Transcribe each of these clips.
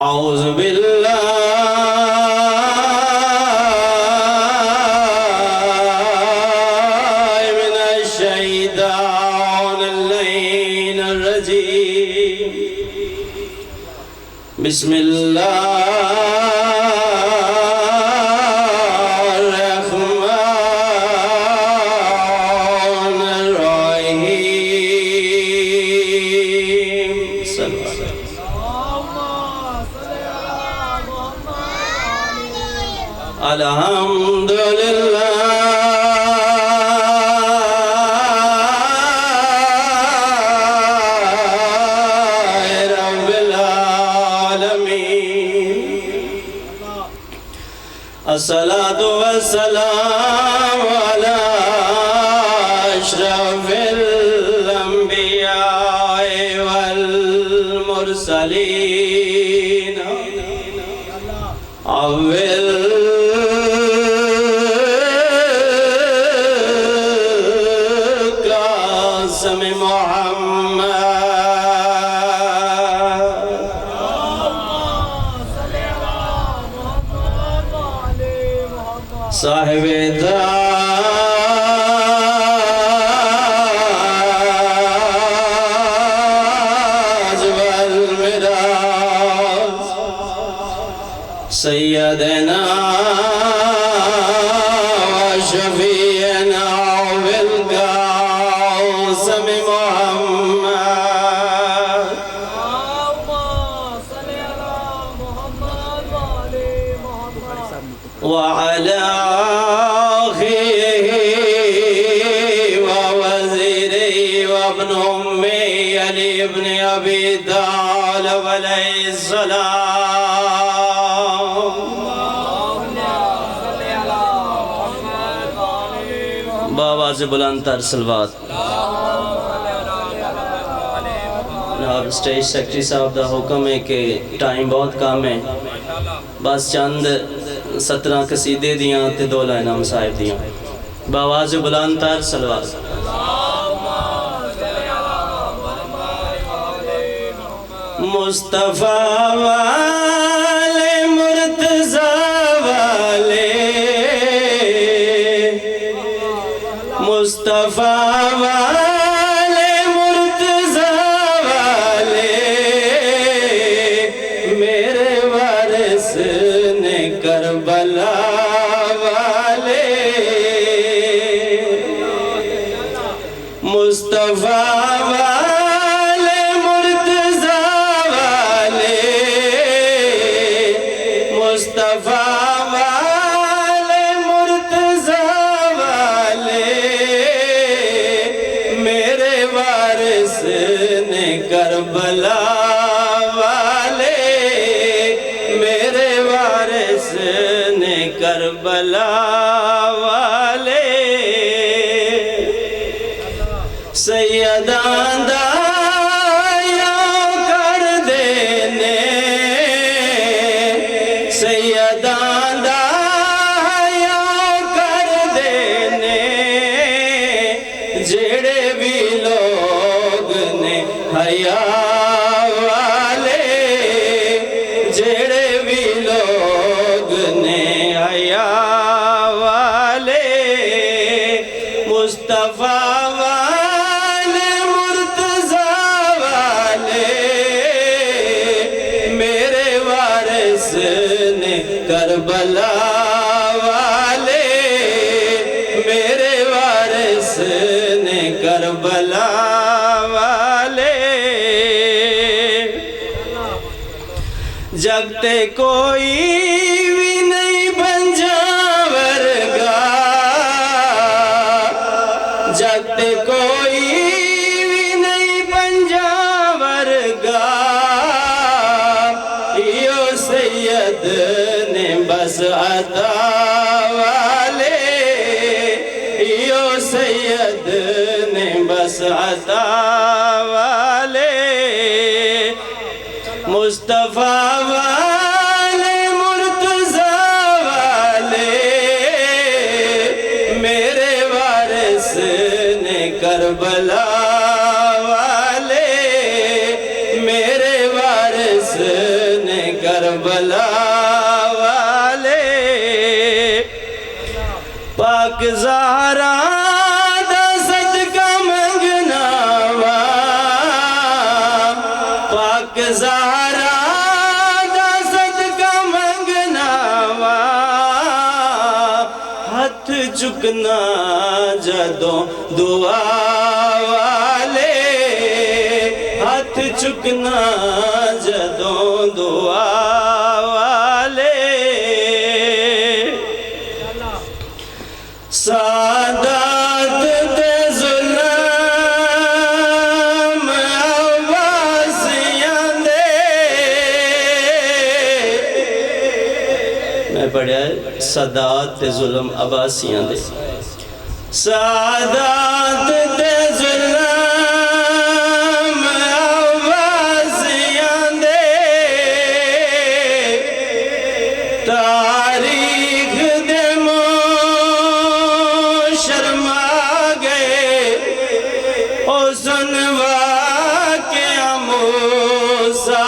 اعوذ باللہ من الشیطان اللعین الرجیم بسم اللہ الرحمن الرحیم الحمدللہ رب العالمین الصلاة والسلام علی اشرف الانبیاء والمرسلین اول قاسم محمد صاحب تاج والمراج سیدنا وشفیعنا بالقاسم محمد وعلى أخيه ووزيره وابن أمي علي بن أبي طالب عليه السلام بآواز بلند تر صلوات جناب اسٹیج سیکٹری صاحب دا حکم ہے کہ ٹائم بہت کام ہے بس چند 17 قصیدے دیاں تے 2 لائنہ مصائب دیاں بآواز بلند تر صلوات مصطفیٰ والے مرتضیٰ والے مصطفیٰ والے مرتضیٰ والے میرے وارث نے کربلا والے مصطفیٰ والے مرتضیٰ والے مصطفیٰ والے مرتضیٰ والے میرے وارث نے کربلا والے میرے وارث نے کربلا والے سیدان دایاں کر دینے سیدان دایاں کر دینے جڑے بھی لوگ نے حیا والے جڑے بھی لوگ نے حیا والے مصطفیٰ والے مرتضیٰ والے میرے وارث نے کربلا والے میرے وارث نے کربلا والے جگتے کوئی بھی نہیں بنجاور گا جگتے کوئی بھی نہیں بنجاور گا یہ سید نے بس عطا والے یہ سید نے بس عطا والے مصطفیٰ والے مرتضیٰ والے میرے وارث نے کربلا والے میرے وارث نے کربلا کربلا والے پاک زہرا دا صدقہ منگنا وا پاک زہرا دا صدقہ منگنا وا ہاتھ چکنا جدوں دعا والے ہاتھ چکنا جدوں دعا والے سادات تے ظلم عباسیاں دے میں پڑھیا ہے سادات تے ظلم عباسیاں دے سادات تے ظلم عباسیاں دے تاریخ دے شرما گئے او سنوا کے موسیٰ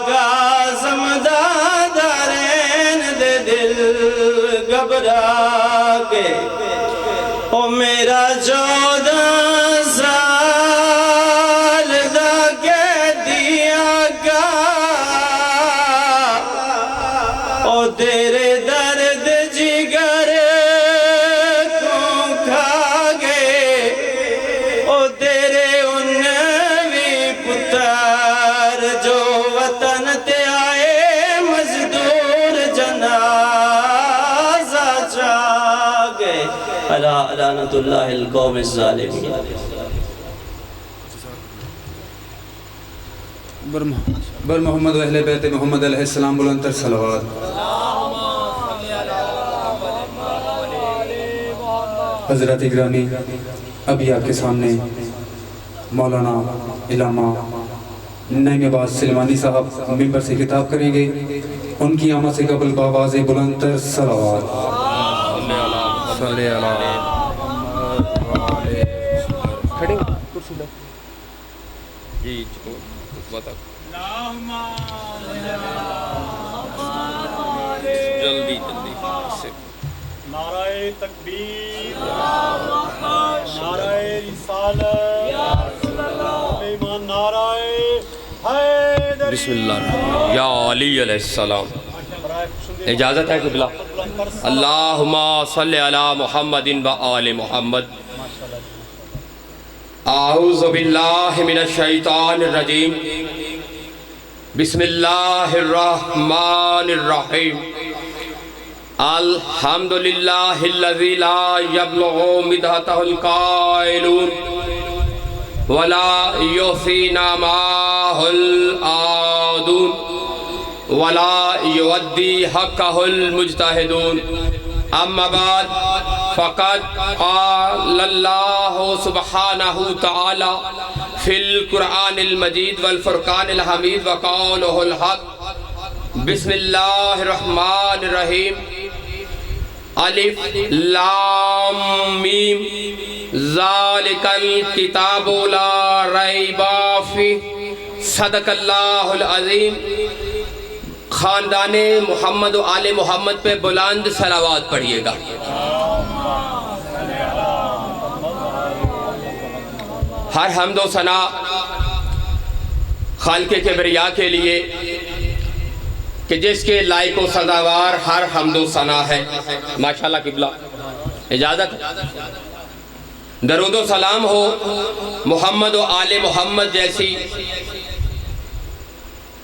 کاظم دادارین دے دل گھبرا گئے او میرا 14 سال دا قیدیاں کا او تیرے درد جگر کو کھا گئے او تیرے 19 پتر جو وطن تے آئے مزدور جنازہ چاہ گئے الا لعنت اللہ القوم الظالمین بر محمد و اہل بیت محمد علیہ السلام بلندتر صلوات حضرت گرامی ابھی آپ کے سامنے مولانا علامہ نعیم عباس سلمانی صاحب ممبر سے خطاب کریں گے ان کی آمد سے قبل بآواز بلندتر صلوات صلی اللہ کھڑے کرسی لے جی بتا جلدی نعرہ تکبیر نعرہ رسالت ایمان نعرہ حیدری بسم اللہ یا علی علیہ السلام اجازت ہے قبلہ اللہم صلی علی محمد و آل محمد اعوذ باللہ من الشیطان الرجیم بسم اللہ الرحمن الرحیم الحمدللہ الذی لا یبلغ مدحتہ القائلون ولا یحصی نعماہ العادون ولا یودی حقہ المجتہدون اما بعد فقد قال اللہ سبحانہ تعالی فی القرآن المجید والفرقان الحمید وقولہ الحق بسم اللہ الرحمن الرحیم الف لام میم ذالک الکتاب لا ریب فیہ صدق اللہ العظیم خاندان محمد و آل محمد پہ بلند صلوات پڑھیے گا ہر حمد و ثنا خالق کبریا کے لیے کہ جس کے لائق و سزاوار ہر حمد و ثنا ہے ماشاءاللہ قبلہ اجازت درود و سلام ہو محمد و آل محمد جیسی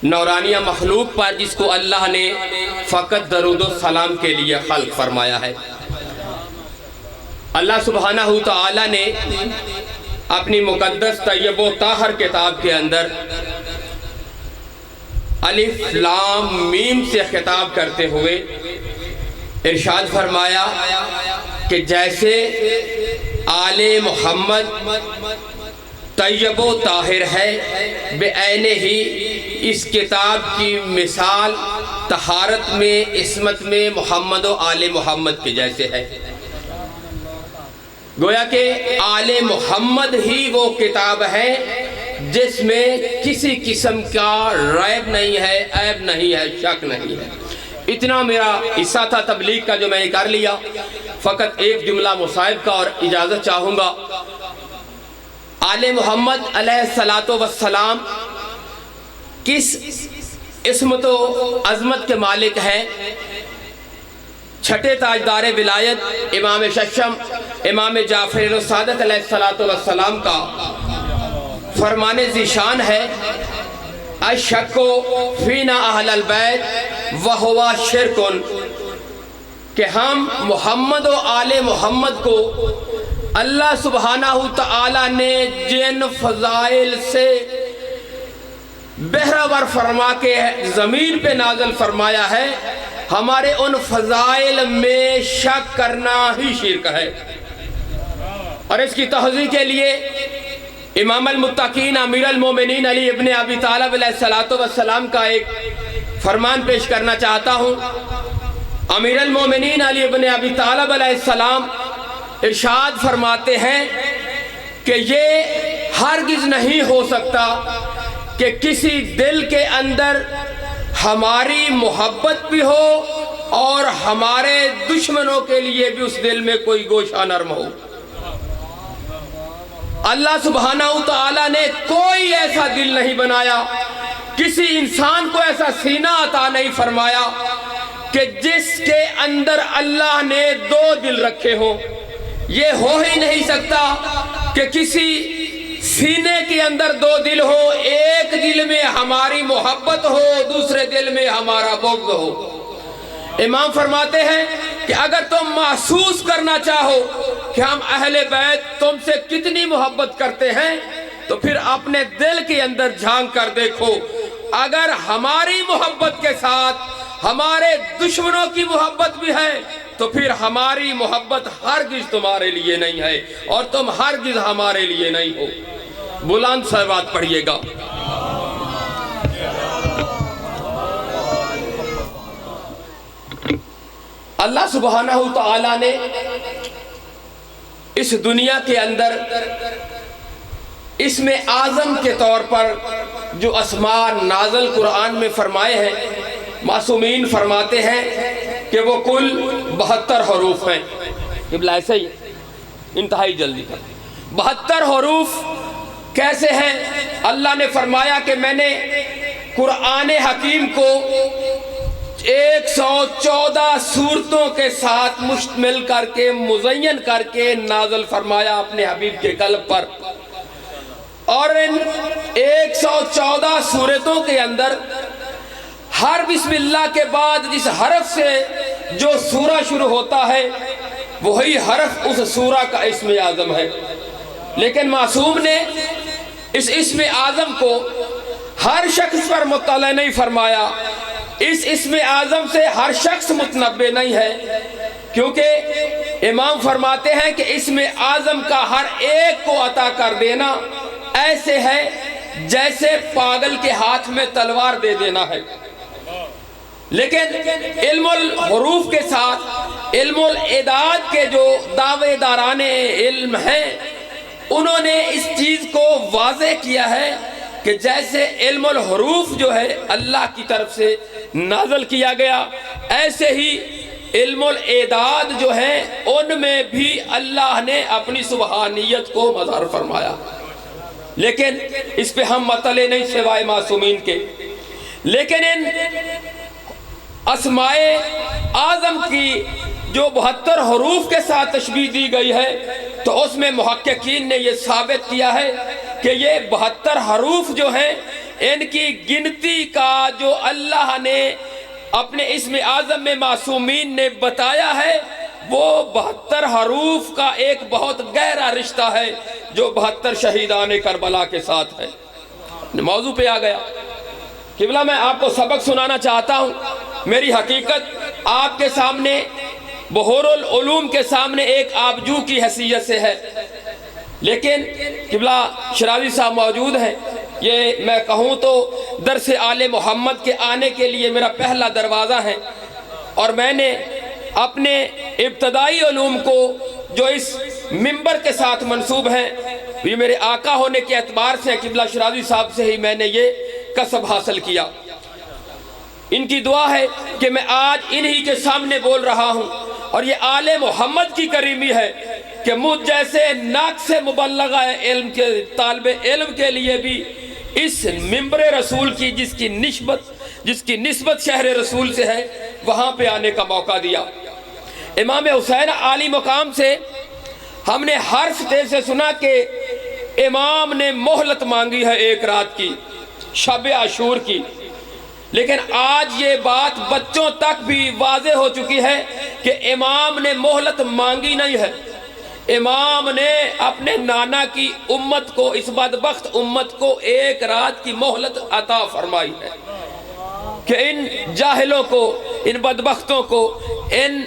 نورانیہ مخلوق پر جس کو اللہ نے فقط درود و سلام کے لیے خلق فرمایا ہے اللہ سبحانہ تعالی نے اپنی مقدس طیب و طاہر کتاب کے اندر الف لام میم سے خطاب کرتے ہوئے ارشاد فرمایا کہ جیسے آل محمد طیب و طاہر ہے بے عین ہی اس کتاب کی مثال طہارت میں عصمت میں محمد و آل محمد کے جیسے ہے گویا کہ آل محمد ہی وہ کتاب ہے جس میں کسی قسم کا ریب نہیں ہے، عیب نہیں ہے، شک نہیں ہے۔ اتنا میرا حصہ تھا تبلیغ کا جو میں نے کر لیا۔ فقط ایک جملہ مصاحب کا اور اجازت چاہوں گا۔ آل محمد علیہ السلام کس عصمت و عظمت کے مالک ہیں؟ چھٹے تاجدار ولایت امام ششم امام جعفر الصادق علیہ السلام کا فرمان ذیشان ہے، الشک فینا اہل البیت وہو شرکن، کہ ہم محمد و آل محمد کو اللہ سبحانہ تعالی نے جن فضائل سے بہرور فرما کے زمین پہ نازل فرمایا ہے، ہمارے ان فضائل میں شک کرنا ہی شرک ہے۔ اور اس کی توضیح کے لیے امام المتقین امیر المومنین علی ابن ابی طالب علیہ السلام کا ایک فرمان پیش کرنا چاہتا ہوں۔ امیر المومنین علی ابن ابی طالب علیہ السلام ارشاد فرماتے ہیں کہ یہ ہرگز نہیں ہو سکتا کہ کسی دل کے اندر ہماری محبت بھی ہو اور ہمارے دشمنوں کے لیے بھی اس دل میں کوئی گوشہ نرم ہو۔ اللہ سبحانہ وتعالی نے کوئی ایسا دل نہیں بنایا، کسی انسان کو ایسا سینہ عطا نہیں فرمایا کہ جس کے اندر اللہ نے دو دل رکھے ہوں۔ یہ ہو ہی نہیں سکتا کہ کسی سینے کے اندر دو دل ہو، ایک دل میں ہماری محبت ہو، دوسرے دل میں ہمارا بغض ہو۔ امام فرماتے ہیں کہ اگر تم محسوس کرنا چاہو کہ ہم اہل بیت تم سے کتنی محبت کرتے ہیں تو پھر اپنے دل کے اندر جھانک کر دیکھو، اگر ہماری محبت کے ساتھ ہمارے دشمنوں کی محبت بھی ہے تو پھر ہماری محبت ہرگز تمہارے لیے نہیں ہے اور تم ہرگز ہمارے لیے نہیں ہو۔ بلند سے بات پڑھیے گا۔ اللہ سبحانہ وتعالی نے اس دنیا کے اندر اسم اعظم کے طور پر جو اسماء نازل قرآن میں فرمائے ہیں، معصومین فرماتے ہیں کہ وہ کل 72 حروف ہیں۔ قبلہ ایسے ہی انتہائی جلدی کر 72 حروف کیسے ہیں؟ اللہ نے فرمایا کہ میں نے قرآن حکیم کو 114 سورتوں کے ساتھ مشتمل کر کے مزین کر کے نازل فرمایا اپنے حبیب کے قلب پر، اور ان 114 سورتوں کے اندر ہر بسم اللہ کے بعد جس حرف سے جو سورہ شروع ہوتا ہے وہی حرف اس سورہ کا اسم اعظم ہے۔ لیکن معصوم نے اس اسم اعظم کو ہر شخص پر مطلع نہیں فرمایا، اس اسم اعظم سے ہر شخص متنبع نہیں ہے، کیونکہ امام فرماتے ہیں کہ اسم اعظم کا ہر ایک کو عطا کر دینا ایسے ہے جیسے پاگل کے ہاتھ میں تلوار دے دینا ہے۔ لیکن علم الحروف کے ساتھ علم الاعداد کے جو دعوے داران علم ہیں انہوں نے اس چیز کو واضح کیا ہے کہ جیسے علم الحروف جو ہے اللہ کی طرف سے نازل کیا گیا، ایسے ہی علم الاعداد جو ہیں ان میں بھی اللہ نے اپنی سبحانیت کو مظہر فرمایا۔ لیکن اس پہ ہم مطلع نہیں سوائے معصومین کے۔ لیکن ان اسماء اعظم کی جو 72 حروف کے ساتھ تشبیہ دی گئی ہے تو اس میں محققین نے یہ ثابت کیا ہے کہ یہ 72 حروف جو ہیں ان کی گنتی کا جو اللہ نے اپنے اسم اعظم میں معصومین نے بتایا ہے وہ 72 حروف کا ایک بہت گہرا رشتہ ہے جو 72 شہیدان کربلا کے ساتھ ہے۔ موضوع پہ آ گیا۔ قبلہ میں آپ کو سبق سنانا چاہتا ہوں، میری حقیقت آپ کے سامنے بحور العلوم کے سامنے ایک آبجو کی حیثیت سے ہے، لیکن قبلہ شراوی صاحب موجود ہیں، یہ میں کہوں تو درس آل محمد کے آنے کے لیے میرا پہلا دروازہ ہے، اور میں نے اپنے ابتدائی علوم کو جو اس منبر کے ساتھ منسوب ہیں یہ میرے آقا ہونے کے اعتبار سے قبلہ شرازی صاحب سے ہی میں نے یہ کسب حاصل کیا۔ ان کی دعا ہے کہ میں آج انہی کے سامنے بول رہا ہوں، اور یہ آل محمد کی کریمی ہے کہ مجھ جیسے ناقص مبلغہ علم کے طالب علم کے لیے بھی اس ممبر رسول کی جس کی نسبت شہر رسول سے ہے وہاں پہ آنے کا موقع دیا۔ امام حسین عالی مقام سے ہم نے ہر سطح سے سنا کہ امام نے مہلت مانگی ہے ایک رات کی، شب عاشور کی، لیکن آج یہ بات بچوں تک بھی واضح ہو چکی ہے کہ امام نے مہلت مانگی نہیں ہے، امام نے اپنے نانا کی امت کو، اس بدبخت امت کو ایک رات کی مہلت عطا فرمائی ہے کہ ان جاہلوں کو، ان بدبختوں کو، ان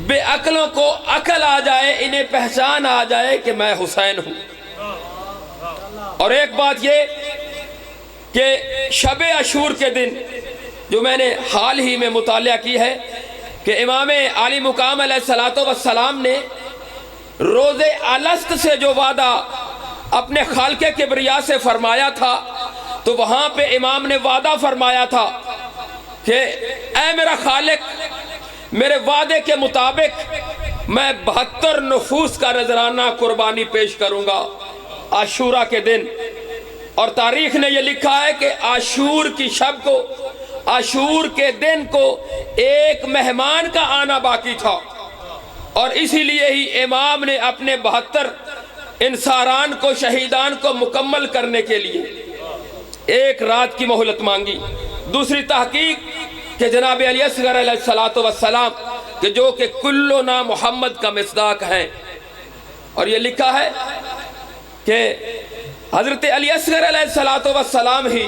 بے عقلوں کو عقل آ جائے، انہیں پہچان آ جائے کہ میں حسین ہوں۔ اور ایک بات یہ کہ شب عاشور کے دن جو میں نے حال ہی میں مطالعہ کی ہے کہ امام عالی مقام علیہ السلام نے روز الست سے جو وعدہ اپنے خالق کبریا سے فرمایا تھا، تو وہاں پہ امام نے وعدہ فرمایا تھا کہ اے میرا خالق، میرے وعدے کے مطابق میں 72 نفوس کا نذرانہ قربانی پیش کروں گا عاشورہ کے دن۔ اور تاریخ نے یہ لکھا ہے کہ عاشور کی شب کو، عاشور کے دن کو ایک مہمان کا آنا باقی تھا، اور اسی لیے ہی امام نے اپنے 72 انصاران کو، شہیدان کو مکمل کرنے کے لیے ایک رات کی مہلت مانگی۔ دوسری تحقیق کہ جناب علی اصغر علیہ السلام کہ جو کہ کلنا محمد کا مصداق ہیں، اور یہ لکھا ہے کہ حضرت علی اصغر علیہ السلام ہی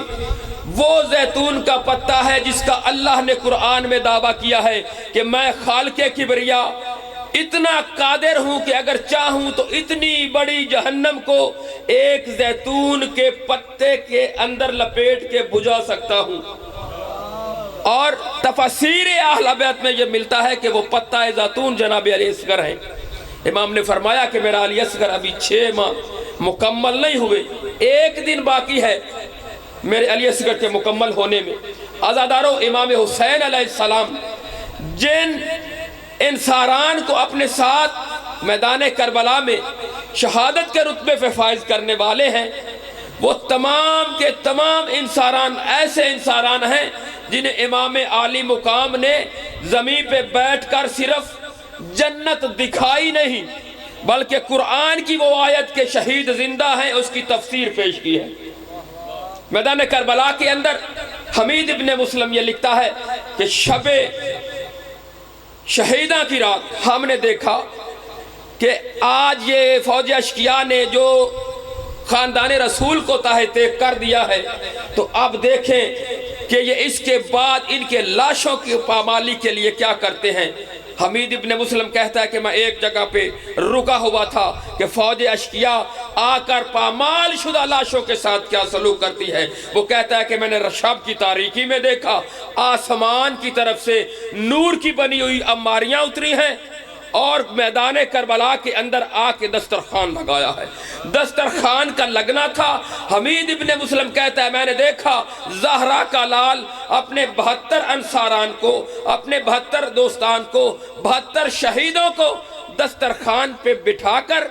وہ زیتون کا پتہ ہے جس کا اللہ نے قرآن میں دعویٰ کیا ہے کہ میں خالق کبریا اتنا قادر ہوں کہ اگر چاہوں تو اتنی بڑی جہنم کو ایک زیتون کے پتے کے اندر لپیٹ کے بجھا سکتا ہوں۔ اور تفسیر اہل بیت میں یہ ملتا ہے کہ وہ پتہ زیتون جناب علی اصغر ہیں۔ امام نے فرمایا کہ میرا علی اصغر ابھی 6 ماہ مکمل نہیں ہوئے، ایک دن باقی ہے میرے علی اصغر کے مکمل ہونے میں۔ عزادارو، امام حسین علیہ السلام جن انصاران کو اپنے ساتھ میدان کربلا میں شہادت کے رتبے پہ فائز کرنے والے ہیں، وہ تمام کے تمام انصاران ایسے انصاران ہیں جنہیں امام عالی مقام نے زمین پہ بیٹھ کر صرف جنت دکھائی نہیں بلکہ قرآن کی وہ آیت کے شہید زندہ ہیں اس کی تفسیر پیش کی ہے۔ میدان کربلا کے اندر حمید ابن مسلم یہ لکھتا ہے کہ شب شہیداں کی رات ہم نے دیکھا کہ آج یہ فوج اشقیاء نے جو خاندان رسول کو تاہ تیغ کر دیا ہے، تو اب دیکھیں کہ یہ اس کے بعد ان کے لاشوں کی پامالی کے لیے کیا کرتے ہیں۔ حمید ابن مسلم کہتا ہے کہ میں ایک جگہ پہ رکا ہوا تھا کہ فوج اشقیاء آ کر پامال شدہ لاشوں کے ساتھ کیا سلوک کرتی ہے۔ وہ کہتا ہے کہ میں نے شب کی تاریکی میں دیکھا آسمان کی طرف سے نور کی بنی ہوئی عماریاں اتری ہیں اور میدان کربلا کے اندر آ کے دسترخوان لگایا ہے۔ دسترخوان کا لگنا تھا۔ حمید ابن مسلم کہتا ہے میں نے دیکھا زہرا کا لال اپنے 72 انصاران کو، اپنے 72 دوستان کو، 72 شہیدوں کو دسترخوان پہ بٹھا کر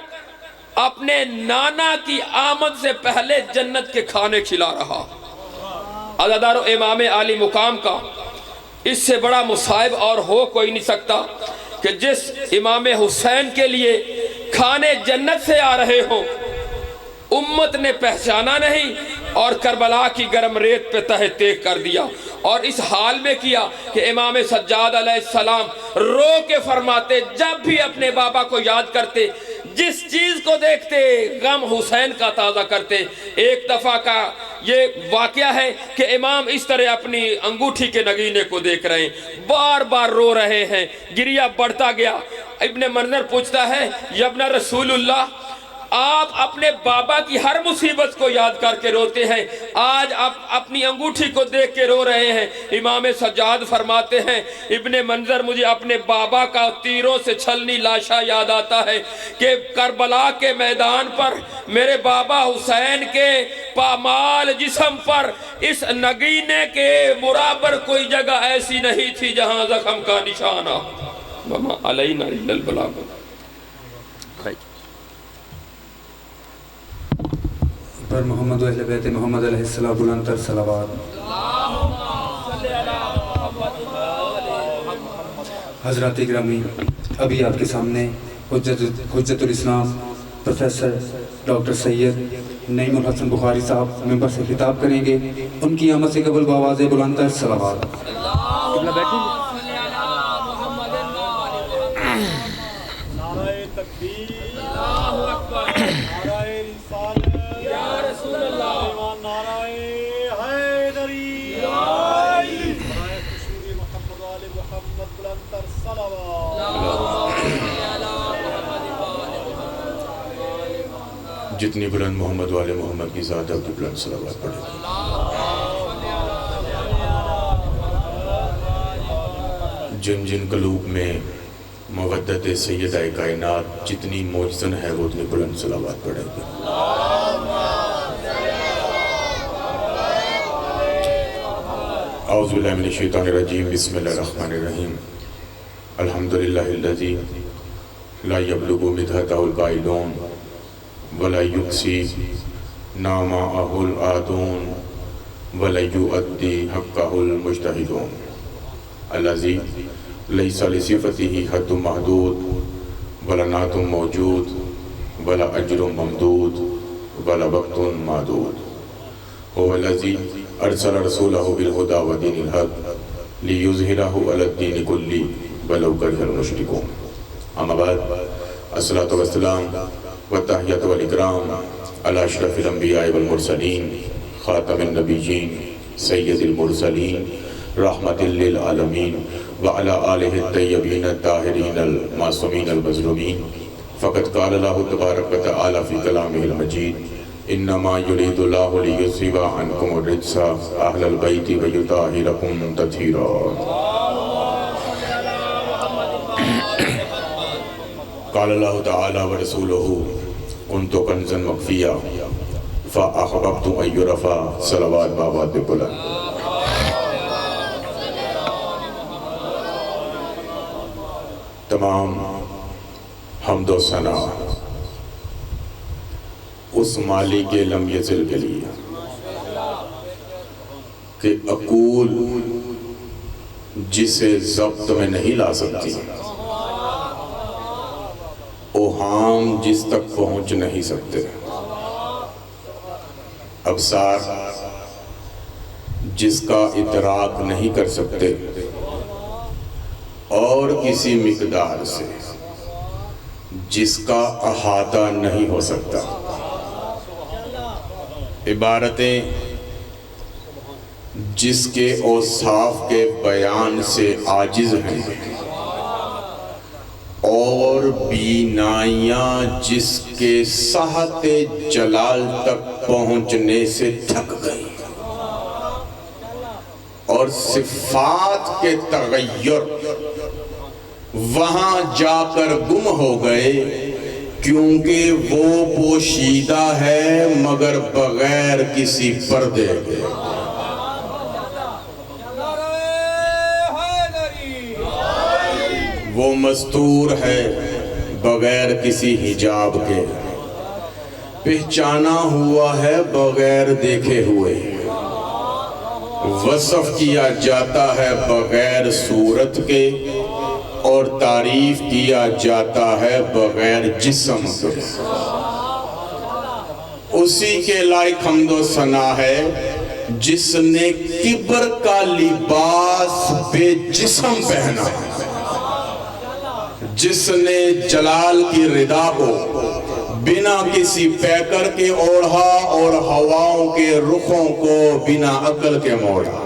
اپنے نانا کی آمد سے پہلے جنت کے کھانے کھلا رہا۔ عزادارو، امام عالی مقام کا اس سے بڑا مصائب اور ہو کوئی نہیں سکتا کہ جس امام حسین کے لیے کھانے جنت سے آ رہے ہوں، امت نے پہچانا نہیں اور کربلا کی گرم ریت پہ تہ تیغ کر دیا، اور اس حال میں کیا کہ امام سجاد علیہ السلام رو کے فرماتے، جب بھی اپنے بابا کو یاد کرتے، جس چیز کو دیکھتے غم حسین کا تازہ کرتے۔ ایک دفعہ کا یہ واقعہ ہے کہ امام اس طرح اپنی انگوٹھی کے نگینے کو دیکھ رہے ہیں، بار بار رو رہے ہیں، گریہ بڑھتا گیا۔ ابن منظر پوچھتا ہے، یا ابن رسول اللہ، آپ اپنے بابا کی ہر مصیبت کو یاد کر کے روتے ہیں، آج آپ اپنی انگوٹھی کو دیکھ کے رو رہے ہیں۔ امام سجاد فرماتے ہیں ابن منظر مجھے اپنے بابا کا تیروں سے چھلنی لاشا یاد آتا ہے کہ کربلا کے میدان پر میرے بابا حسین کے پامال جسم پر اس نگینے کے برابر کوئی جگہ ایسی نہیں تھی جہاں زخم کا نشانہ وما علینا الا البلاغ۔ پر محمد و اہل بیت محمد علیہ السلام بلند تر صلوات۔ حضرات گرامی، ابھی آپ کے سامنے حجت الاسلام پروفیسر ڈاکٹر سید نعیم الحسن بخاری صاحب ممبر سے خطاب کریں گے، ان کی آمد سے قبل بآواز بلند تر صلوات۔ نعرہ تکبیر، نعرہ رسالت، نعرہ حیدری، نعرہ حضور محمد و آل محمد بلند تر صلوات۔ جتنی بلند محمد والے محمد کی ذات ہے بلند صلوات پڑھے۔ جن جن قلوب میں مودت سیدہ کائنات جتنی موجزن ہے وہ اتنی بلند صلوات پڑھے گے۔ اعوذ باللہ من الشیطان الرجیم، بسم اللہ الرحمن الرحیم۔ الحمدللہ الذی لا یبلغ مدحتہ القائلون ولا یقصی نامعہ العادون ولا یؤدی حقہ المجتہدون الذی لیس لصفتہ حد محدود ولا نعت موجود ولا اجر ممدود ولا وقت معدود هو الذی ارسل رسولہ بالہدی ودین الحق لیظہرہ علی الدین کلہ ولو کرہ المشرکون۔ اما بعد، الصلاۃ والسلام والتحیۃ والاکرام علی اشرف الانبیاء والمرسلین خاتم النبیین سید المرسلین رحمت للعالمین وعلی آلہ الطیبین الطاہرین المعصومین المظلومین۔ فقد قال اللہ تبارک و تعالی فی کلامہ المجید انما یرید اللہ لیذھب عنکم الرجس اہل البیت ویطہرکم تطہیرا۔ قال اللہ تعالی ورسولہ کنت کنزا مخفیا فاحببت ان یرفع صلوات بآواز بلند۔ تمام حمد و ثنا اس مالک لم یزل کے لیے کہ عقول جسے ضبط میں نہیں لا سکتی، اوہام جس تک پہنچ نہیں سکتے، ابصار جس کا ادراک نہیں کر سکتے، اور کسی مقدار سے جس کا احاطہ نہیں ہو سکتا۔ عبارتیں جس کے اوصاف کے بیان سے عاجز ہیں، اور بینائیاں جس کے ساحت جلال تک پہنچنے سے تھک گئی، اور صفات کے تغیر وہاں جا کر گم ہو گئے، کیونکہ وہ پوشیدہ ہے مگر بغیر کسی پردے کے۔ وہ مستور ہے بغیر کسی حجاب کے، پہچانا ہوا ہے بغیر دیکھے ہوئے، وصف کیا جاتا ہے بغیر صورت کے، اور تعریف کیا جاتا ہے بغیر جسم کے۔ اسی کے لائق حمد و ثنا ہے جس نے کبر کا لباس بے جسم پہنا، جس نے جلال کی ردا کو بنا کسی پیکر کے اوڑھا، اور ہواؤں کے رخوں کو بنا عقل کے موڑا۔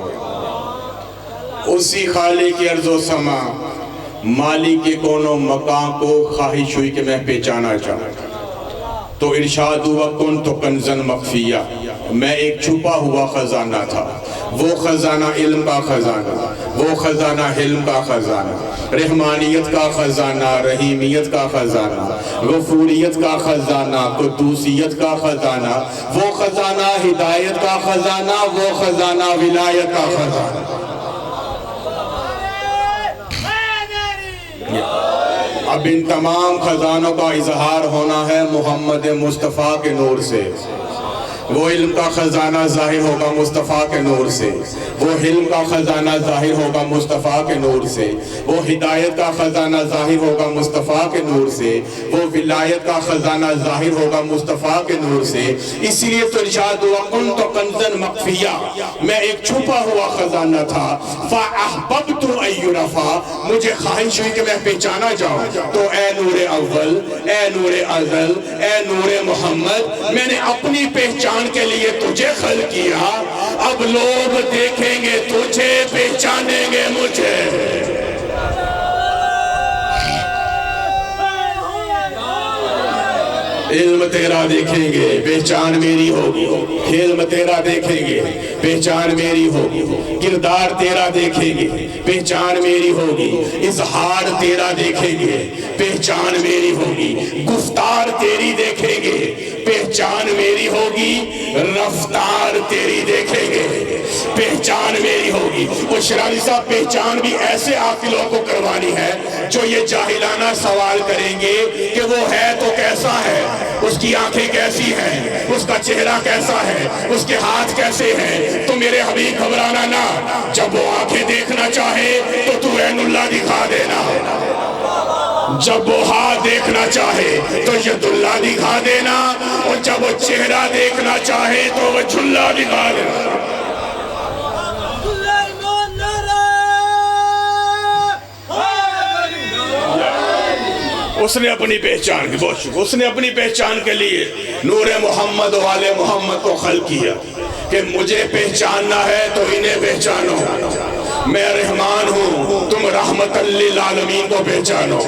اسی خالق کی ارض و سما، مالک کے کونوں مکان کو خواہش ہوئی کہ میں پہچانا چاہتا، تو ارشاد ہوا کن تو کنزن مخفیہ، میں ایک چھپا ہوا خزانہ تھا، وہ خزانہ علم کا خزانہ، وہ خزانہ حلم کا خزانہ، رحمانیت کا خزانہ، رحیمیت کا خزانہ، غفوریت کا خزانہ، قدوسیت کا خزانہ، وہ خزانہ ہدایت کا خزانہ، وہ خزانہ ولایت کا خزانہ۔ اب ان تمام خزانوں کا اظہار ہونا ہے محمد مصطفیٰ کے نور سے۔ وہ علم کا خزانہ ظاہر ہوگا مصطفیٰ کے نور سے، وہ حلم کا خزانہ ظاہر ہوگا مصطفیٰ کے نور سے، وہ ہدایت کا خزانہ ظاہر ہوگا مصطفیٰ کے نور سے، وہ ولایت کا خزانہ ظاہر ہوگا مصطفیٰ کے نور سے۔ اسی لیے تو ارشاد ہوا کنت کنزا مخفیہ، میں ایک چھپا ہوا خزانہ تھا، فاحببت ان یعرفا، مجھے خواہش ہوئی کہ میں پہچانا جاؤں، تو اے نور اول، اے نور ازل، اے نور محمد، میں نے اپنی پہچان کے لیے تجھے خلق کیا، اب لوگ دیکھیں گے تجھے، پہچانیں گے مجھے۔ علم تیرا دیکھیں گے، پہچان میری ہوگی، علم تیرا دیکھیں گے، پہچان میری ہوگی، کردار تیرا دیکھیں گے، پہچان میری ہوگی، اظہار تیرا دیکھیں گے، پہچان میری ہوگی، گفتار تیری دیکھیں گے، پہچان میری ہوگی، رفتار تیری دیکھیں گے، پہچان میری ہوگی۔ وہ شرازی صاحب پہچان بھی ایسے عاقلوں کو کروانی ہے جو یہ جاہلانہ سوال کریں گے کہ وہ ہے تو کیسا ہے، اس کی آنکھیں کیسی ہیں، اس کا چہرہ کیسا ہے، اس کے ہاتھ کیسے ہیں۔ تو میرے حبیب گھبرانا نہ، جب وہ آنکھیں دیکھنا چاہے تو عین اللہ دکھا دینا، جب وہ ہاتھ دیکھنا چاہے تو ید اللہ دکھا دینا، اور جب وہ چہرہ دیکھنا چاہے تو وہ جھلا دکھا دینا۔ اس نے اپنی پہچان کی، بہت شکر، اس نے اپنی پہچان کے لیے نور محمد والے محمد کو خلق کیا کہ مجھے پہچاننا ہے تو انہیں پہچانو، میں رحمان ہوں تم رحمت للعالمین کو پہچانو،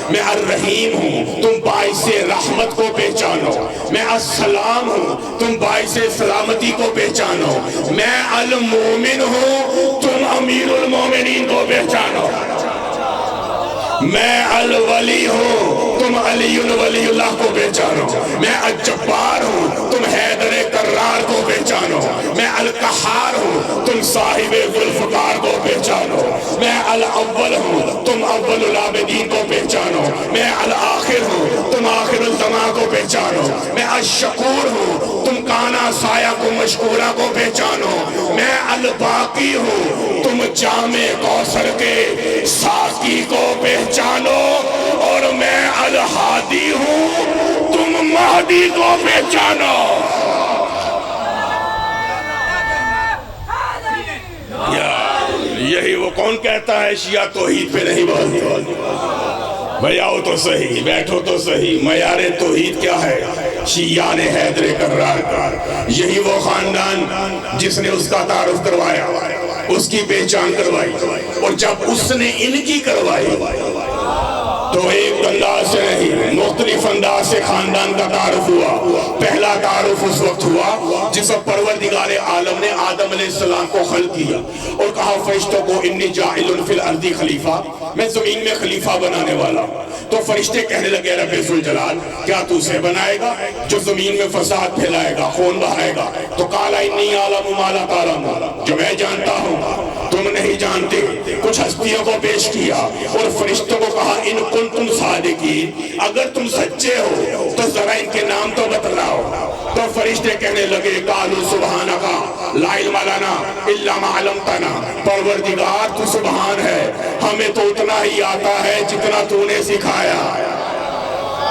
میں الرحیم ہوں تم باعث رحمت کو پہچانو، میں السلام ہوں تم باعث سلامتی کو پہچانو، میں المومن ہوں تم امیر المومنین کو پہچانو، میں الولی ہوں تم علی ولی اللہ کو پہچانو، میں الجبار ہوں تم حیدر کرار کو پہچانو، میں القہار ہوں تم صاحب ذوالفقار کو پہچانو، میں الاول ہوں تم اول العابدین کو پہچانو، میں الآخر ہوں تم آخر الزمان کو پہچانو، میں الشکور ہوں تم کانا سایہ کو مشکورہ کو پہچانو، میں الباقی ہوں تم جامع کوثر کے ساقی کو پہچانو، اور میں الہادی ہوں تم مہدی کو پہچانو۔ یہی وہ کون کہتا ہے شیعہ توحید پہ نہیں بولتے؟ بھئی آؤ تو صحیح، بیٹھو تو صحیح، معیار توحید کیا ہے؟ شیعہ نے حیدر کرار کا، یہی وہ خاندان جس نے اس کا تعارف کروایا، اس کی پہچان کروائی، اور جب اس نے ان کی کروائی تو ایک انداز سے نہیں، مختلف انداز سے خاندان کا تعارف ہوا۔ پہلا تعارف اس وقت ہوا جس وقت پروردگار عالم نے آدم علیہ السلام کو خلق کیا اور کہا فرشتوں کو انی جاعل فی الارض خلیفہ، میں زمین میں خلیفہ بنانے والا ہوں۔ تو فرشتے کہنے لگے رب ذوالجلال کیا تو اسے بنائے گا جو زمین میں فساد پھیلائے گا، خون بہائے گا؟ تو قال انی اعلم ما لا تعلمون، جو میں جانتا ہوں تم نہیں جانتے۔ کچھ ہستیوں کو پیش کیا اور فرشتوں کو کہا ان کنتم صادقین، اگر تم سچے ہو تو ذرا ان کے نام تو بتلاؤ۔ تو فرشتے کہنے لگے قالوا سبحانک لا علم لنا الا ما علمتنا، پروردگار تو سبحان ہے، ہمیں تو اتنا ہی آتا ہے جتنا تو نے سکھایا،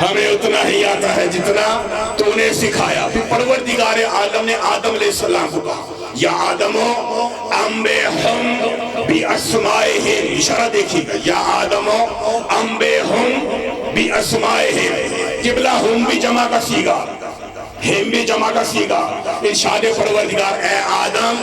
ہمیں اتنا ہی آتا ہے جتنا تو نے سکھایا۔ پھر پروردگار عالم نے آدم علیہ السلام کو کہا یا آدمو انبئہم باسمائہم، اشارہ دیکھیے گا، یا آدمو انبئہم باسمائہم، قبلہ ہم بھی جمع کا سیگا، ہم بھی جمع کا سیگا۔ ارشاد پروردگار اے آدم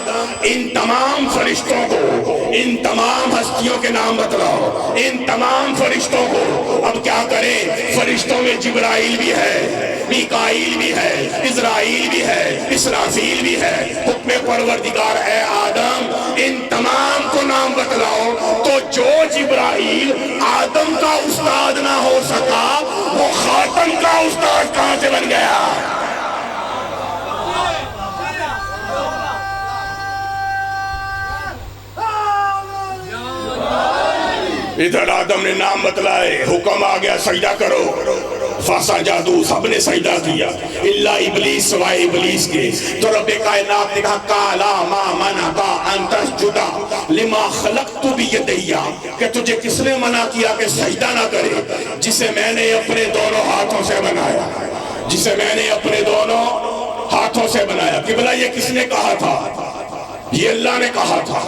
ان تمام فرشتوں کو، ان تمام ہستیوں کے نام بتلاؤ، ان تمام فرشتوں کو۔ اب کیا کریں، فرشتوں میں جبرائیل بھی ہے، میکائیل بھی ہے، اسرائیل بھی ہے، اسرافیل بھی ہے۔ حکم پروردگار اے آدم ان تمام کو نام بتلاؤ، تو جو جبرائیل آدم کا استاد نہ ہو سکا وہ خاتم کا استاد کہاں سے بن گیا؟ ادھر آدم نے نام بتلائے، حکم آ گیا سجدہ کرو، فسجدوا سب نے سجدہ کیا الا ابلیس سوائے ابلیس کے۔ تو رب کائنات نے کہا قالا ما منعک ان تسجد لما خلقت بیدی، کہ تجھے کس نے منع کیا کہ سجدہ نہ کرے جسے میں نے اپنے دونوں ہاتھوں سے بنایا، جسے میں نے اپنے دونوں ہاتھوں سے بنایا۔ قبلہ یہ کس نے کہا تھا؟ یہ اللہ نے کہا تھا۔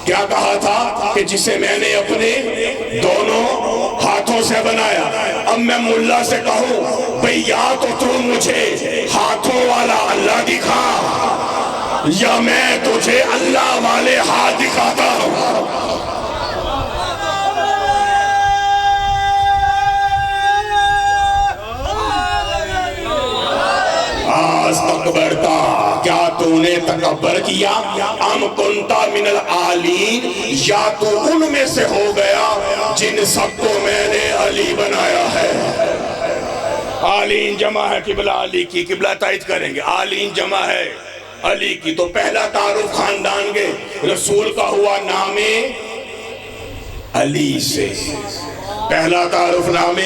کیا کہا تھا؟ کہ جسے میں نے اپنے دونوں ہاتھوں سے بنایا۔ اب میں ملا سے کہوں بھئی یا تو مجھے ہاتھوں والا اللہ دکھا یا میں تجھے اللہ والے ہاتھ دکھاتا ہوں۔ استکبرتا، کیا تو نے تکبر کیا؟ ام کنتا من العالین، یا تو ان میں سے ہو گیا جن سب کو میں نے علی بنایا ہے۔ عالین جمع ہے قبلہ علی کی، قبلہ تائید کریں گے، عالین جمع ہے علی کی۔ تو پہلا تعارف خاندان کے رسول کا ہوا نام علی سے، پہلا تعارف نام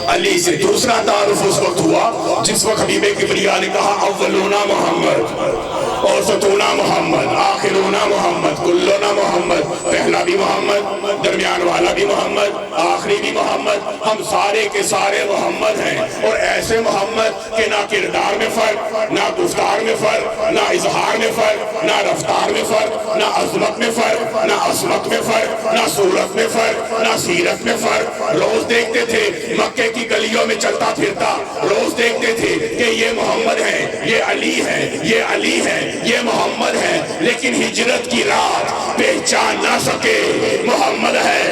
علی سے۔ دوسرا تعارف اس وقت ہوا جس وقت حبیب کبریا نے کہا اولونا محمد، اوسطونا محمد، آخرونا محمد، کلونا محمد، پہلا بھی محمد، درمیان والا بھی محمد، آخری بھی محمد، ہم سارے کے سارے محمد ہیں۔ اور ایسے محمد کہ نہ کردار میں فرق، نہ گفتار میں فرق، نہ اظہار میں فرق، نہ رفتار میں فرق، نہ عظمت میں فرق، نہ عصمت میں فرق، نہ صورت میں فرق، نہ سیرت میں فرق۔ روز دیکھتے تھے مکے کی گلیوں میں چلتا پھرتا، روز دیکھتے تھے کہ یہ محمد ہے، یہ علی ہے، یہ علی ہے، یہ محمد ہے، لیکن ہجرت کی رات پہچان نہ سکے محمد ہے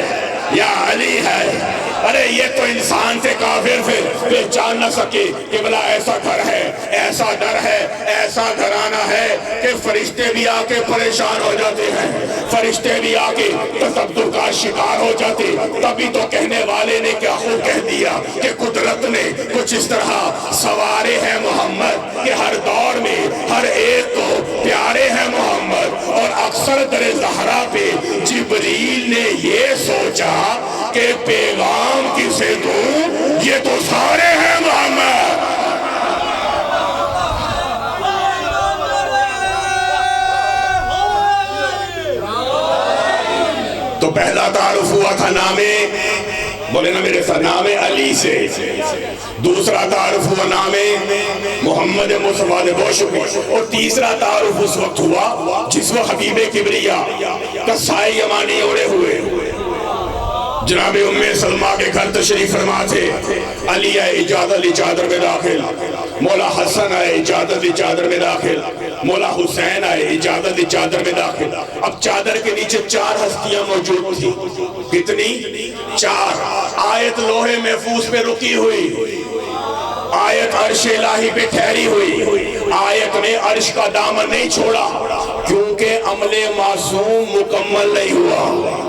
یا علی ہے۔ ارے یہ تو انسان سے کافر پھر پہچان نہ سکے کہ بلا ایسا گھر ہے، ایسا ڈر ہے، ایسا گھرانہ ہے کہ فرشتے بھی آ کے پریشان ہو جاتے ہیں، فرشتے بھی آ کے تصدق کا شکار ہو جاتے۔ تبھی تو کہنے والے نے کیا خوب کہہ دیا کہ قدرت نے کچھ اس طرح سوارے ہیں محمد کہ ہر دور میں ہر ایک کو پیارے ہیں محمد۔ اور اکثر در زہرا پہ جبریل نے یہ سوچا کہ پیغام کسے دوں، یہ تو سارے ہیں محمد۔ تو پہلا تعارف ہوا تھا نام، بولے نا میرے ساتھ، نام علی سے۔ دوسرا تعارف ہوا نام محمد مصطفیٰ نے، بہت شکریہ۔ اور تیسرا تعارف اس وقت ہوا جس وقت حبیب کبریا کا سائے یمانی اڑے ہوئے جناب ام سلمہ کے گھر تشریف فرما تھے۔ علی ہے اجازت علی چادر میں داخل، مولا حسن ہے اجازت علی چادر میں داخل، مولا حسین ہے اجازت علی چادر میں داخل۔ اب چادر کے نیچے 4 ہستیاں موجود تھیں۔ کتنی؟ 4۔ آیت لوح محفوظ پہ رکی ہوئی، آیت عرش الہی پہ ٹھہری ہوئی۔ آیت نے عرش کا دامن نہیں چھوڑا کیونکہ عمل معصوم مکمل نہیں ہوا۔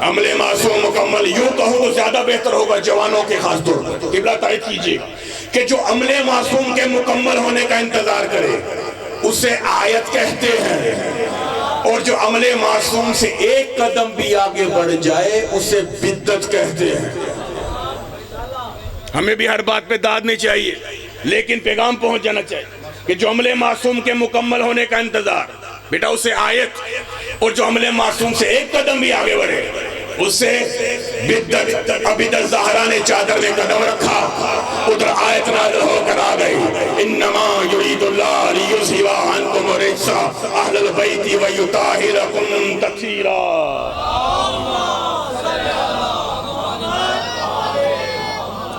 عمل معصوم مکمل، یوں کہوں تو زیادہ بہتر ہوگا جوانوں کے خاص طور پر، قبلہ تائید کیجئے کہ جو عمل معصوم کے مکمل ہونے کا انتظار کرے اسے آیت کہتے ہیں، اور جو عمل معصوم سے ایک قدم بھی آگے بڑھ جائے اسے بدعت کہتے ہیں۔ ہمیں بھی ہر بات پہ داد نہیں چاہیے، لیکن پیغام پہنچ جانا چاہیے کہ جو عمل معصوم کے مکمل ہونے کا انتظار، بیٹا اسے آیت، اور جو عمل معصوم سے ایک قدم بھی آگے بڑھے اسے بدعت۔ اب ادھر زہرا نے چادر میں قدم رکھا، ادھر آیت نازل ہو کر آ گئی، انما یرید اللہ لیذھب عنکم الرجس اہل البیت ویطہرکم تطہیرا۔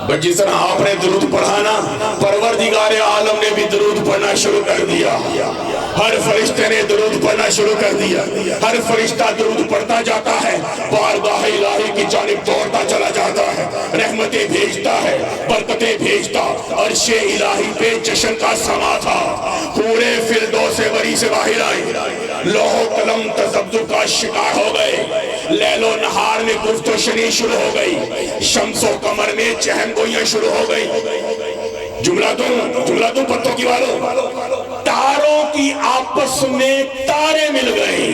بس جس طرح آپ نے درود پڑھانا، پروردگار عالم نے بھی درود پڑھنا شروع کر دیا، ہر فرشتے نے درود پڑھنا شروع کر دیا، ہر فرشتہ درود پڑھتا جاتا ہے، بارگاہ الہی کی جانب دوڑتا چلا جاتا ہے۔ رحمتیں بھیجتا ہے، برکتیں بھیجتا۔ عرش الہی پہ جشن کا سما تھا، پورے فردوس وری سے باہر آئے، لوح و قلم تذبذب کا شکار ہو گئے، لیل و نہار میں گفت و شنی شروع ہو گئی، شمس و قمر میں چہن گوئیاں شروع ہو گئی۔ جملہ تم پتوں کی والو، تاروں کی آپس میں تارے مل گئے،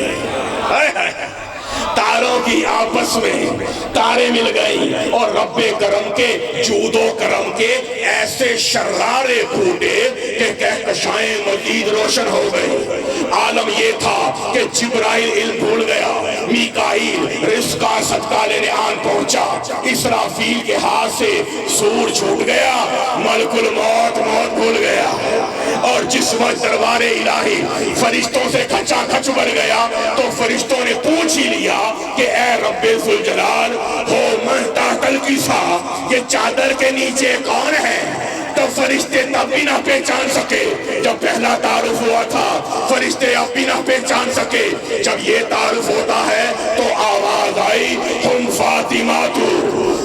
تاروں کی آپس میں تارے مل گئی، اور رب کرم کے جود و کرم کے ایسے شرارے پھوٹے کہ کہکشائیں مزید روشن ہو گئی۔ عالم یہ تھا کہ جبرائیل علم بھول گیا، میکائیل رزق کا صدقہ لینے آن پہنچا، اسرافیل کے ہاتھ سے سور چھوٹ گیا، ملک الموت موت بھول گیا، اور جس وقت دربار الہی فرشتوں سے کھچا کھچ بڑھ گیا تو فرشتوں نے پوچھ ہی لیا کہ اے رب ذوالجلال ہو من تحت الکسا، یہ چادر کے نیچے کون ہے؟ تو فرشتے تب بھی نہ پہچان سکے، جب پہلا تعارف ہوا تھا فرشتے اب بھی نہ پہچان سکے، جب یہ تعارف ہوتا ہے تو آواز آئی ہم فاطمہ تو،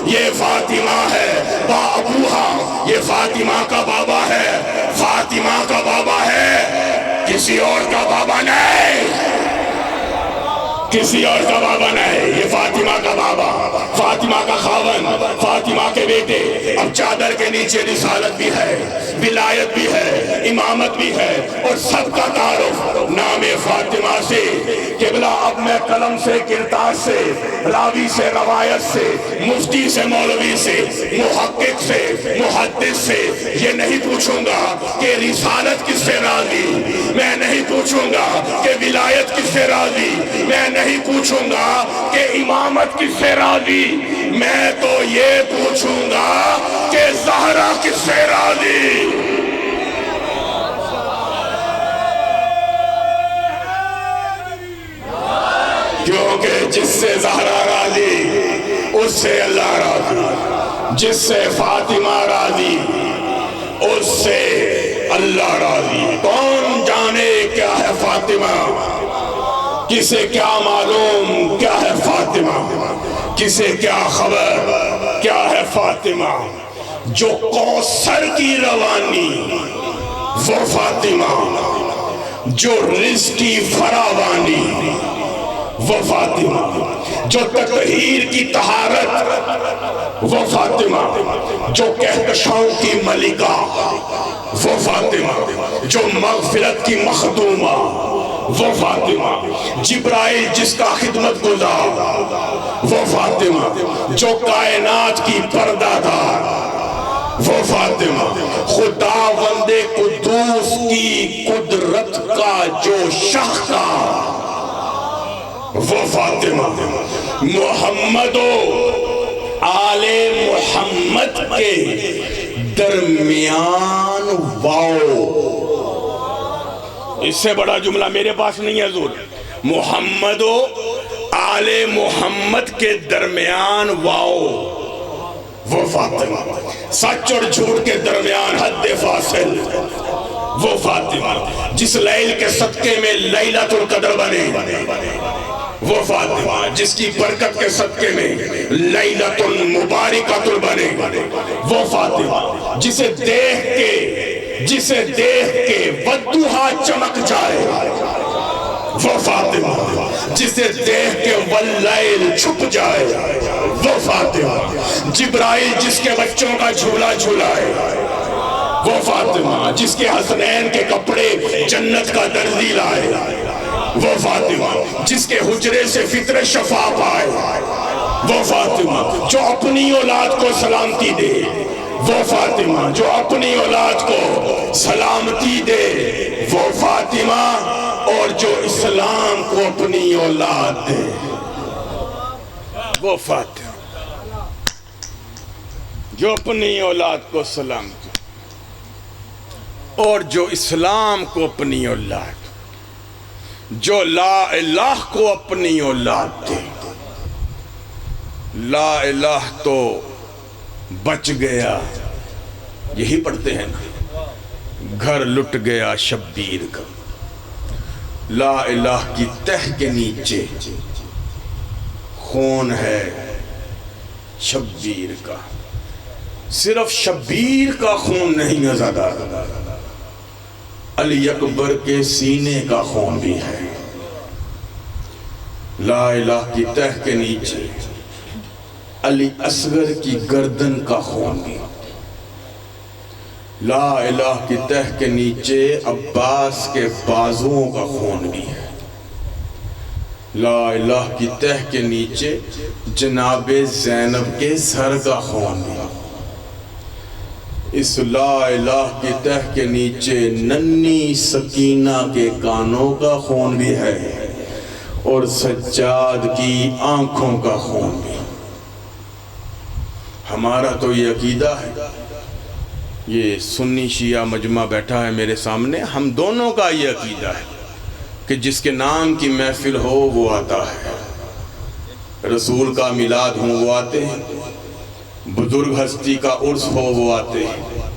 یہ فاطمہ ہے، با ابوہا، یہ فاطمہ کا بابا ہے، فاطمہ کا بابا ہے، کسی اور کا بابا نہیں، کسی اور کا بابا نہیں، یہ فاطمہ کا بابا، فاطمہ کا خاون، فاطمہ کے بیٹے۔ اب چادر کے نیچے رسالت بھی ہے، ولایت بھی ہے، امامت بھی ہے، اور سب کا تعارف نام فاطمہ سے۔ قبلہ اب میں قلم سے، کرتاز سے، راوی سے، روایت سے، مفتی سے، مولوی سے، محقق سے، محدث سے یہ نہیں پوچھوں گا کہ رسالت کس سے راضی، میں نہیں پوچھوں گا کہ ولایت کس سے راضی، میں نہیں پوچھوں گا کہ امامت کس سے راضی، میں تو یہ پوچھوں گا کہ زہرا کس سے راضی۔ کیونکہ جس سے زہرا راضی اس سے اللہ راضی، جس سے فاطمہ راضی اس سے اللہ راضی۔ کون جانے کیا ہے فاطمہ، کسے کیا معلوم کیا ہے فاطمہ، کسے کیا خبر کیا ہے فاطمہ۔ جو کوثر کی روانی وہ فاطمہ، جو رزق کی فراوانی وہ فاطمہ، جو تطہیر کی طہارت وہ فاطمہ، جو کہکشاؤں کی ملکہ وہ فاطمہ، جو مغفرت کی مخدومہ وہ فاطمہ، جبرائیل جس کا خدمت گزار وہ فاطمہ، جو کائنات کی پردہ دار وہ فاطمہ، خداوند قدوس کی قدرت کا جو شاہکار وہ فاطمہ، محمد و آل محمد کے درمیان واؤ، اس سے بڑا جملہ میرے پاس نہیں ہے حضور، محمد و آل محمد کے درمیان واؤ وہ فاطمہ، سچ اور جھوٹ کے درمیان حد فاصل وہ فاطمہ، جس لیل کے صدقے میں لیلۃ القدر بنے وہ فاطمہ، جس کی برکت کے صدقے میں لیلۃ المبارکۃ بنے وہ فاطمہ، جسے دیکھ کے والضحیٰ چمک جائے وہ فاطمہ، جسے دیکھ کے واللیل چھپ جائے وہ فاطمہ، جبرائیل جس کے بچوں کا جھولا جھولائے وہ فاطمہ، جس کے حسنین کے کپڑے جنت کا درزی لائے وہ فاطمہ، جس کے حجرے سے فطر شفا پائے وہ فاطمہ، جو اپنی اولاد کو سلامتی دے وہ فاطمہ، جو اپنی اولاد کو سلامتی دے وہ فاطمہ، اور جو اسلام کو اپنی اولاد دے وہ فاطمہ، جو اپنی اولاد کو سلامتی اور جو اسلام کو اپنی اولاد، جو لا الہ کو اپنی اولاد دے۔ لا الہ تو بچ گیا، یہی پڑھتے ہیں نا، گھر لٹ گیا شبیر کا، لا الہ کی تہ کے نیچے خون ہے شبیر کا۔ صرف شبیر کا خون نہیں آزادار، علی اکبر کے سینے کا خون بھی ہے۔ لا الہ کی تہ کے نیچے علی اصغر کی گردن کا خون بھی، لا الہ کی تہ کے نیچے عباس کے بازوؤں کا خون بھی ہے، لا الہ کی تہ کے نیچے جناب زینب کے سر کا خون بھی، اس لا الہ کی تہ کے نیچے ننھی سکینہ کے کانوں کا خون بھی ہے اور سجاد کی آنکھوں کا خون بھی۔ ہمارا تو یہ عقیدہ ہے، یہ سنی شیعہ مجمع بیٹھا ہے میرے سامنے، ہم دونوں کا یہ عقیدہ ہے کہ جس کے نام کی محفل ہو وہ آتا ہے، رسول کا میلاد ہو وہ آتے ہیں، بزرگ ہستی کا عرس ہو وہ آتے ہیں،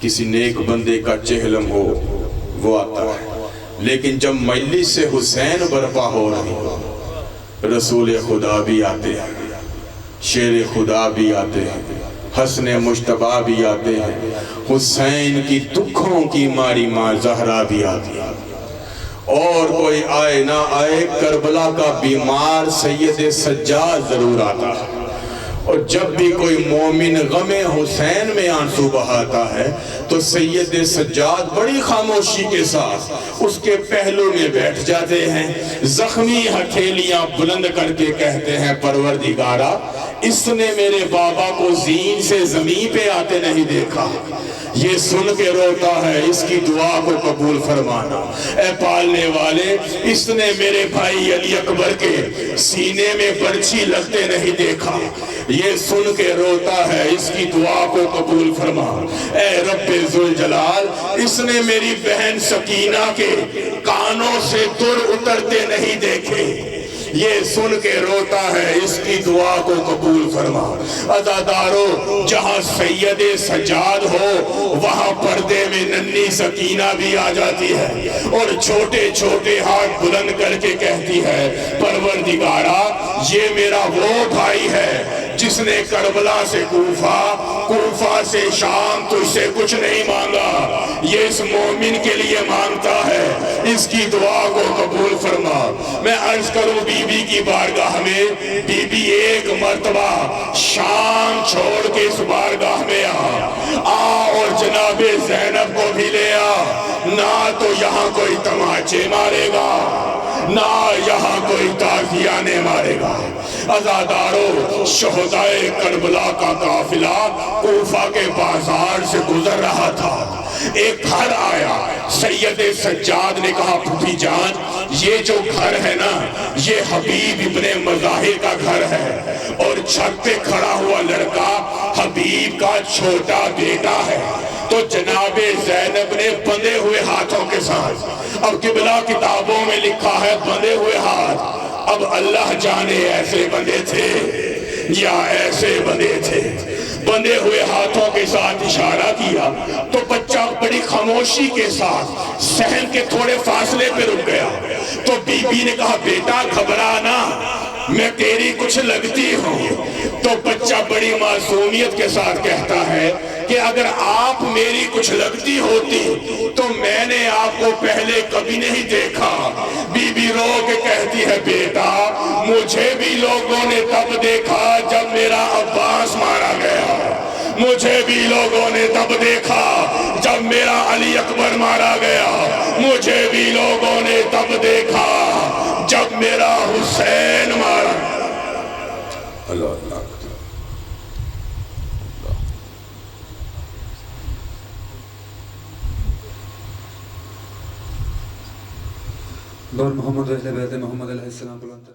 کسی نیک بندے کا چہلم ہو وہ آتا ہے، لیکن جب مجلس سے حسین برپا ہو رہی ہو، رسول خدا بھی آتے ہیں، شیر خدا بھی آتے ہیں، حسن مجتبیٰ بھی آتے ہیں، حسین کی دکھوں کی ماری ماں زہرا بھی آتی ہے، اور کوئی آئے نہ آئے کربلا کا بیمار سید سجاد ضرور آتا ہے، اور جب بھی کوئی مومن غم حسین میں آنسو بہاتا ہے تو سید سجاد بڑی خاموشی کے ساتھ اس کے پہلو میں بیٹھ جاتے ہیں، زخمی ہتھیلیاں بلند کر کے کہتے ہیں پروردگارا اس نے میرے بابا کو زین سے زمین پہ آتے نہیں دیکھا، یہ سن کے روتا ہے، اس کی دعا کو قبول فرمانا، اے پالنے والے اس نے میرے بھائی علی اکبر کے سینے میں برچھی لگتے نہیں دیکھا، یہ سن کے روتا ہے، اس کی دعا کو قبول فرما، اے رب ذوالجلال اس نے میری بہن سکینہ کے کانوں سے در اترتے نہیں دیکھے، یہ سن کے روتا ہے، اس کی دعا کو قبول فرما۔ عزادارو جہاں سید سجاد ہو وہاں پردے میں ننھی سکینہ بھی آ جاتی ہے اور چھوٹے چھوٹے ہاتھ بلند کر کے کہتی ہے پروردگارا یہ میرا وہ بھائی ہے جس نے کربلا سے کوفہ سے شام تجھ سے کچھ نہیں مانگا، یہ اس مومن کے لیے مانگتا ہے، اس کی دعا کو قبول فرما۔ میں عرض کروں بی بی کی بارگاہ میں، بی بی ایک مرتبہ شام چھوڑ کے اس بارگاہ میں آ اور جناب زینب کو بھی لے آ، نہ تو یہاں کوئی تماچے مارے گا نہ یہاں کوئی تازیانے مارے گا۔ عزادارو شہدائے کربلا کا قافلہ کوفہ کے بازار سے گزر رہا تھا، ایک گھر آیا، سید سجاد نے کہا پھوپھی جان یہ جو گھر ہے نا یہ حبیب ابن مظاہر کا گھر ہے، اور چھت پہ کھڑا ہوا لڑکا حبیب کا چھوٹا بیٹا ہے۔ تو جناب زینب نے بندھے ہوئے ہاتھوں کے ساتھ، اب قبلہ کتابوں میں لکھا ہے بندھے ہوئے ہاتھ، اب اللہ جانے ایسے بندے تھے یا ایسے بندے تھے، بندھے ہوئے ہاتھوں کے ساتھ اشارہ کیا تو بچہ بڑی خاموشی کے ساتھ صحن کے تھوڑے فاصلے پہ رک گیا، تو بی بی نے کہا بیٹا گھبرانا میں تیری کچھ لگتی ہوں، تو بچہ بڑی معصومیت کے ساتھ کہتا ہے کہ اگر آپ میری کچھ لگتی ہوتی تو میں نے آپ کو پہلے کبھی نہیں دیکھا۔ بی بی رو کے کہتی ہے بیٹا مجھے بھی لوگوں نے تب دیکھا جب میرا عباس مارا گیا، مجھے بھی لوگوں نے تب دیکھا جب میرا علی اکبر مارا گیا، مجھے بھی لوگوں نے تب دیکھا جب میرا حسین مارا گیا۔ اللہ اللہ دور محمد و اہل بیت محمد علیہ السلام بلند